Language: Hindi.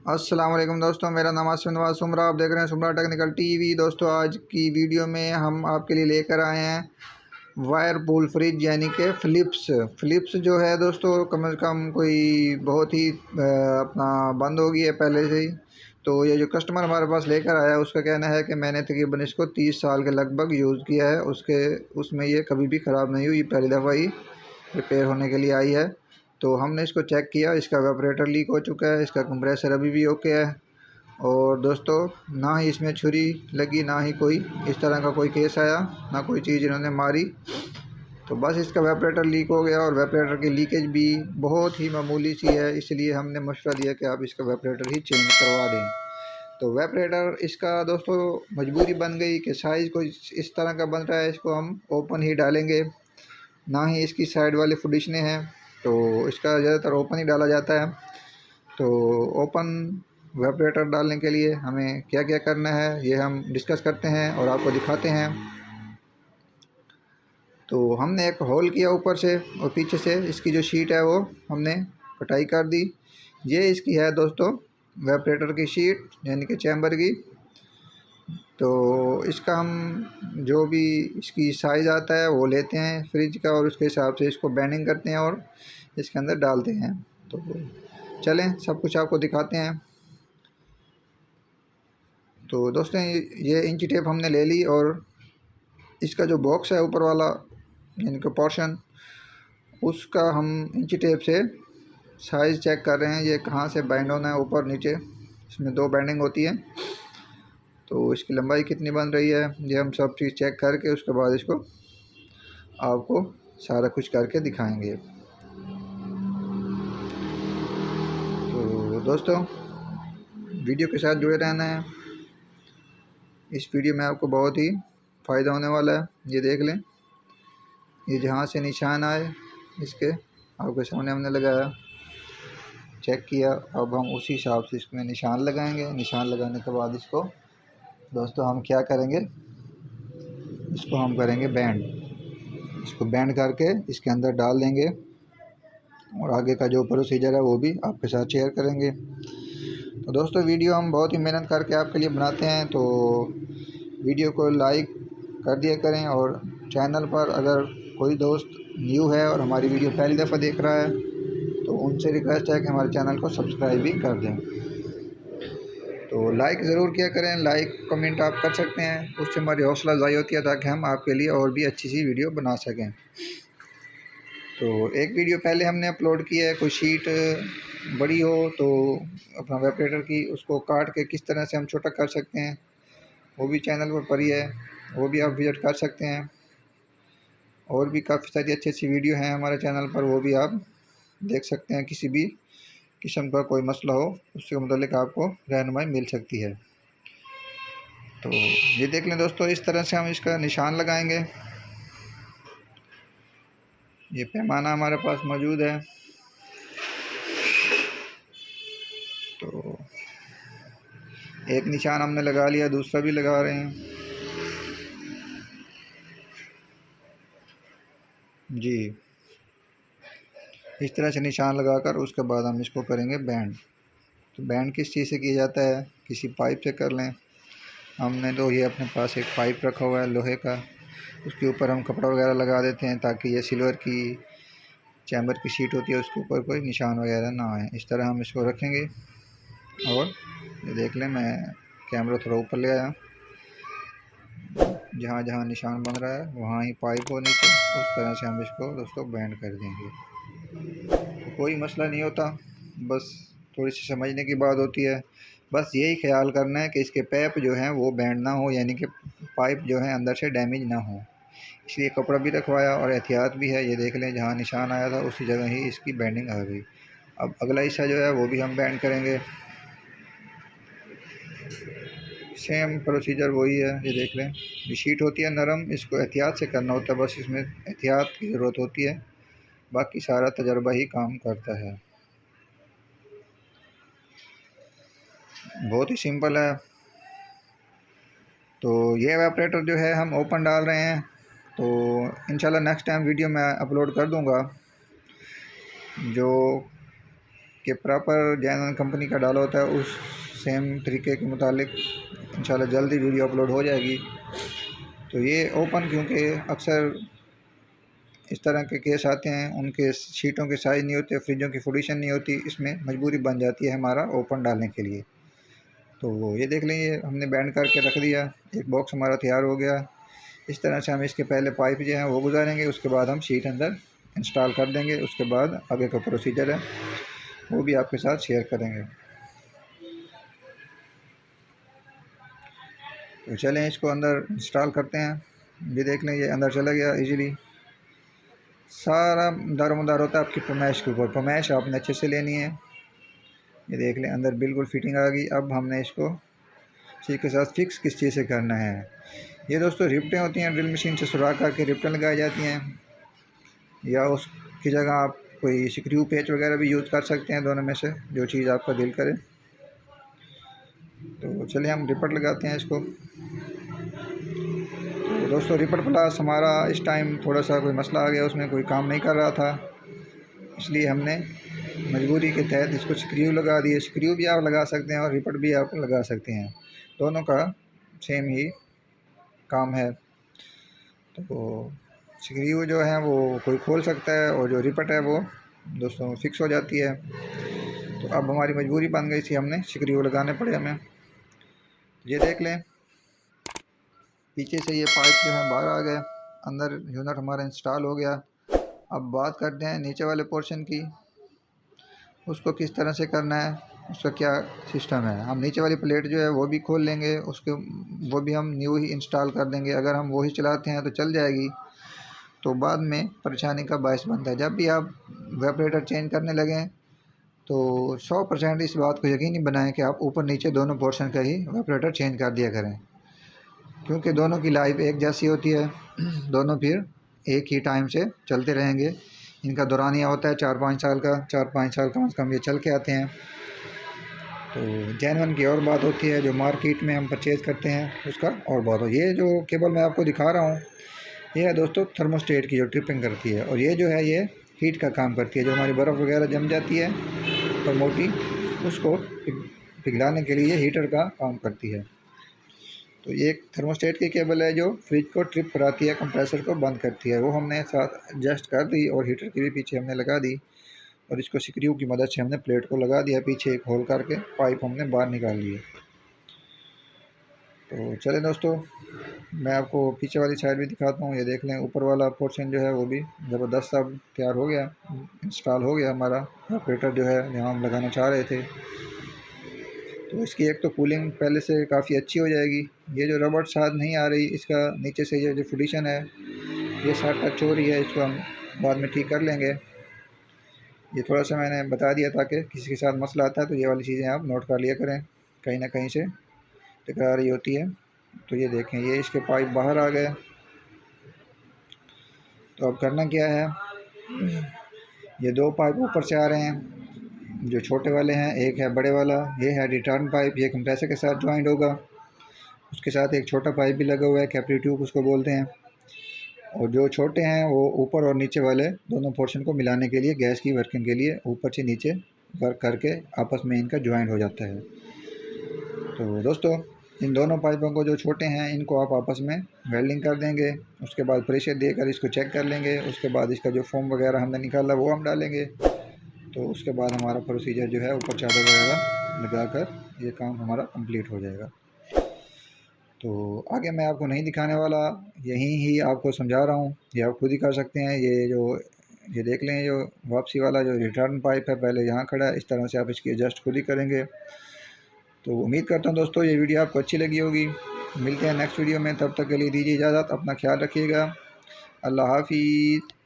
अस्सलाम वालेकुम दोस्तों, मेरा नाम आसिफ नवाज सुमरा। आप देख रहे हैं सुमरा टेक्निकल टीवी। दोस्तों, आज की वीडियो में हम आपके लिए लेकर आए हैं वायरपूल फ्रिज यानी कि फ़िलिप्स जो है दोस्तों, कम से कम कोई बहुत ही अपना बंद हो गई है पहले से ही। तो ये जो कस्टमर हमारे पास लेकर आया है उसका कहना है कि मैंने तकरीबन इसको 30 साल के लगभग यूज़ किया है, उसमें ये कभी भी ख़राब नहीं हुई, पहली दफ़ा ही रिपेयर होने के लिए आई है। तो हमने इसको चेक किया, इसका वेपरेटर लीक हो चुका है, इसका कंप्रेसर अभी भी ओके है। और दोस्तों, ना ही इसमें छुरी लगी, ना ही कोई इस तरह का कोई केस आया, ना कोई चीज़ इन्होंने मारी। तो बस इसका वेपरेटर लीक हो गया और वेपरेटर की लीकेज भी बहुत ही मामूली सी है, इसलिए हमने मशवरा दिया कि आप इसका वेपरेटर ही चेंज करवा दें। तो वेपरेटर इसका दोस्तों मजबूरी बन गई कि साइज़ कोई इस तरह का बन रहा है, इसको हम ओपन ही डालेंगे, ना ही इसकी साइड वाले फुडिशने हैं। तो इसका ज़्यादातर ओपन ही डाला जाता है। तो ओपन वेपरेटर डालने के लिए हमें क्या क्या करना है ये हम डिस्कस करते हैं और आपको दिखाते हैं। तो हमने एक होल किया ऊपर से और पीछे से इसकी जो शीट है वो हमने कटाई कर दी। ये इसकी है दोस्तों वेपरेटर की शीट यानी कि चैम्बर की। तो इसका हम जो भी इसकी साइज़ आता है वो लेते हैं फ्रिज का और उसके हिसाब से इसको बेंडिंग करते हैं और इसके अंदर डालते हैं। तो चलें सब कुछ आपको दिखाते हैं। तो दोस्तों, ये इंची टेप हमने ले ली और इसका जो बॉक्स है ऊपर वाला यानी कि पोर्शन, उसका हम इंची टेप से साइज़ चेक कर रहे हैं ये कहाँ से बाइंड होना है, ऊपर नीचे इसमें 2 बाइंडिंग होती है। तो इसकी लंबाई कितनी बन रही है ये हम सब चीज़ चेक करके उसके बाद इसको आपको सारा कुछ करके दिखाएंगे। तो दोस्तों, वीडियो के साथ जुड़े रहना है। इस वीडियो में आपको बहुत ही फ़ायदा होने वाला है। ये देख लें, ये जहाँ से निशान आए इसके आपके सामने हमने लगाया, चेक किया। अब हम उसी हिसाब से इसमें निशान लगाएंगे। निशान लगाने के बाद इसको दोस्तों हम क्या करेंगे, इसको हम करेंगे बैंड। इसको बैंड करके इसके अंदर डाल देंगे और आगे का जो प्रोसीजर है वो भी आपके साथ शेयर करेंगे। तो दोस्तों, वीडियो हम बहुत ही मेहनत करके आपके लिए बनाते हैं, तो वीडियो को लाइक कर दिया करें। और चैनल पर अगर कोई दोस्त न्यू है और हमारी वीडियो पहली दफ़ा देख रहा है तो उनसे रिक्वेस्ट है कि हमारे चैनल को सब्सक्राइब भी कर दें। तो लाइक ज़रूर किया करें, लाइक कमेंट आप कर सकते हैं, उससे हमारी हौसला अफजाई होती है ताकि हम आपके लिए और भी अच्छी सी वीडियो बना सकें। तो एक वीडियो पहले हमने अपलोड किया है, कोई शीट बड़ी हो तो अपना वेपरेटर की उसको काट के किस तरह से हम छोटा कर सकते हैं, वो भी चैनल पर पड़ी है, वो भी आप विज़िट कर सकते हैं। और भी काफ़ी सारी अच्छी अच्छी वीडियो हैं हमारे चैनल पर, वो भी आप देख सकते हैं। किसी भी किस्म का कोई मसला हो उससे मुतल्लिक आपको रहनुमाई मिल सकती है। तो ये देख लें दोस्तों, इस तरह से हम इसका निशान लगाएंगे। ये पैमाना हमारे पास मौजूद है। तो एक निशान हमने लगा लिया, दूसरा भी लगा रहे हैं जी। इस तरह से निशान लगाकर उसके बाद हम इसको करेंगे बैंड। तो बैंड किस चीज़ से किया जाता है, किसी पाइप से कर लें। हमने तो ये अपने पास एक पाइप रखा हुआ है लोहे का, उसके ऊपर हम कपड़ा वगैरह लगा देते हैं ताकि ये सिल्वर की चैम्बर की शीट होती है उसके ऊपर कोई निशान वगैरह ना आए। इस तरह हम इसको रखेंगे और ये देख लें, मैं कैमरा थोड़ा ऊपर ले आया, जहाँ जहाँ निशान बन रहा है वहाँ ही पाइप हो नीचे, उस तरह से हम इसको दोस्तों बैंड कर देंगे। तो कोई मसला नहीं होता, बस थोड़ी सी समझने की बात होती है। बस यही ख्याल करना है कि इसके पैप जो हैं वो बैंड ना हो, यानी कि पाइप जो है अंदर से डैमेज ना हो, इसलिए कपड़ा भी रखवाया और एहतियात भी है। ये देख लें, जहाँ निशान आया था उसी जगह ही इसकी बैंडिंग आ गई। अब अगला हिस्सा जो है वो भी हम बैंड करेंगे, सेम प्रोसीजर वही है। ये देख लें, ये शीट होती है नरम, इसको एहतियात से करना होता है, बस इसमें एहतियात की ज़रूरत होती है, बाकी सारा तजर्बा ही काम करता है। बहुत ही सिंपल है। तो ये एवापोरेटर जो है हम ओपन डाल रहे हैं। तो इंशाल्लाह नेक्स्ट टाइम वीडियो मैं अपलोड कर दूंगा जो कि प्रॉपर जैन कंपनी का डाला होता है उस सेम तरीके के मुतालिक इंशाल्लाह जल्दी वीडियो अपलोड हो जाएगी। तो ये ओपन क्योंकि अक्सर इस तरह के केस आते हैं, उनके शीटों के साइज़ नहीं होते, फ्रिजों की फिटिंग नहीं होती, इसमें मजबूरी बन जाती है हमारा ओपन डालने के लिए। तो ये देख लें, ये हमने बैंड करके रख दिया, एक बॉक्स हमारा तैयार हो गया। इस तरह से हम इसके पहले पाइप जो हैं वो गुजारेंगे, उसके बाद हम शीट अंदर इंस्टॉल कर देंगे। उसके बाद आगे का प्रोसीजर है वो भी आपके साथ शेयर करेंगे। तो चलें इसको अंदर इंस्टॉल करते हैं। ये देख लें, ये अंदर चला गया इजीली। सारा दारोमदार होता है आपकी पमैश के ऊपर। पमैश आपने अच्छे से लेनी है। ये देख लें अंदर बिल्कुल फिटिंग आ गई। अब हमने इसको इसी के साथ फिक्स किस चीज़ से करना है। ये दोस्तों रिप्टें होती हैं, ड्रिल मशीन से सुराख करके रिप्टें लगाई जाती हैं, या उसकी जगह आप कोई स्क्रू पेच वगैरह भी यूज़ कर सकते हैं, दोनों में से जो चीज़ आपका दिल करे। तो चलिए हम रिपट लगाते हैं इसको। तो दोस्तों रिपट प्लस हमारा इस टाइम थोड़ा सा कोई मसला आ गया, उसमें कोई काम नहीं कर रहा था, इसलिए हमने मजबूरी के तहत इसको स्क्रू लगा दिए। स्क्रू भी आप लगा सकते हैं और रिपट भी आप लगा सकते हैं, दोनों का सेम ही काम है। तो स्क्रू जो है वो कोई खोल सकता है और जो रिपट है वो दोस्तों फिक्स हो जाती है। तो अब हमारी मजबूरी बन गई थी, हमने स्क्रू लगाने पड़े हमें। ये देख लें पीछे से ये पाइप जो है बाहर आ गए, अंदर यूनिट हमारा इंस्टॉल हो गया। अब बात करते हैं नीचे वाले पोर्शन की, उसको किस तरह से करना है, उसका क्या सिस्टम है। हम नीचे वाली प्लेट जो है वो भी खोल लेंगे, उसके वो भी हम न्यू ही इंस्टॉल कर देंगे। अगर हम वही चलाते हैं तो चल जाएगी, तो बाद में परेशानी का बायस बनता है। जब भी आप वेपरेटर चेंज करने लगें तो 100% इस बात को यकीनी बनाएं कि आप ऊपर नीचे दोनों पोर्शन का ही वेपरेटर चेंज कर दिया करें, क्योंकि दोनों की लाइफ एक जैसी होती है, दोनों फिर एक ही टाइम से चलते रहेंगे। इनका दौरानिया होता है 4-5 साल का, 4-5 साल कम से कम ये चल के आते हैं। तो जेन्युइन की और बात होती है, जो मार्केट में हम परचेज़ करते हैं उसका और बात हो। ये जो केबल मैं आपको दिखा रहा हूँ ये है दोस्तों थर्मोस्टेट की, जो ट्रिपिंग करती है, और ये जो है ये हीट का काम करती है। जो हमारी बर्फ़ वगैरह जम जाती है और मोटी, उसको पिघलाने के लिए ये हीटर का काम करती है। तो ये एक थर्मोस्टेट की केबल है जो फ्रिज को ट्रिप कराती है, कंप्रेसर को बंद करती है। वो हमने साथ एडजस्ट कर दी और हीटर की भी पीछे हमने लगा दी, और इसको स्क्रू की मदद से हमने प्लेट को लगा दिया, पीछे एक होल करके पाइप हमने बाहर निकाल लिए। तो चले दोस्तों मैं आपको पीछे वाली साइड भी दिखाता हूँ। ये देख लें ऊपर वाला पोर्शन जो है वो भी ज़बरदस्त अब तैयार हो गया, इंस्टॉल हो गया हमारा ऑपरेटर जो है जहाँ हम लगाना चाह रहे थे। तो इसकी एक तो कूलिंग पहले से काफ़ी अच्छी हो जाएगी। ये जो रबड़ साथ नहीं आ रही, इसका नीचे से ये जो फिटिंग है ये साथ टच हो रही है, इसको हम बाद में ठीक कर लेंगे। ये थोड़ा सा मैंने बता दिया ताकि किसी के साथ मसला आता है तो ये वाली चीज़ें आप नोट कर लिया करें, कहीं ना कहीं से टकरा रही होती है। तो ये देखें ये इसके पाइप बाहर आ गए। तो अब करना क्या है, ये दो पाइप ऊपर से आ रहे हैं जो छोटे वाले हैं, एक है बड़े वाला, ये है रिटर्न पाइप, ये कंप्रेसर के साथ ज्वाइंट होगा। उसके साथ एक छोटा पाइप भी लगा हुआ है, कैपरी ट्यूब उसको बोलते हैं। और जो छोटे हैं वो ऊपर और नीचे वाले दोनों पोर्शन को मिलाने के लिए, गैस की वर्किंग के लिए ऊपर से नीचे वर्क करके आपस में इनका ज्वाइंट हो जाता है। तो दोस्तों इन दोनों पाइपों को जो छोटे हैं इनको आप आपस में वेल्डिंग कर देंगे, उसके बाद प्रेशर देकर इसको चेक कर लेंगे। उसके बाद इसका जो फोम वगैरह हमने निकाला वो हम डालेंगे। तो उसके बाद हमारा प्रोसीजर जो है ऊपर चादर वगैरह लगाकर ये काम हमारा कंप्लीट हो जाएगा। तो आगे मैं आपको नहीं दिखाने वाला, यहीं ही आपको समझा रहा हूँ, ये आप खुद ही कर सकते हैं। ये देख लें जो वापसी वाला जो रिटर्न पाइप है पहले यहाँ खड़ा है, इस तरह से आप इसकी एडजस्ट खुद ही करेंगे। तो उम्मीद करता हूँ दोस्तों ये वीडियो आपको अच्छी लगी होगी। मिलते हैं नेक्स्ट वीडियो में, तब तक के लिए दीजिए इजाज़त, अपना ख्याल रखिएगा। अल्लाह हाफिज़।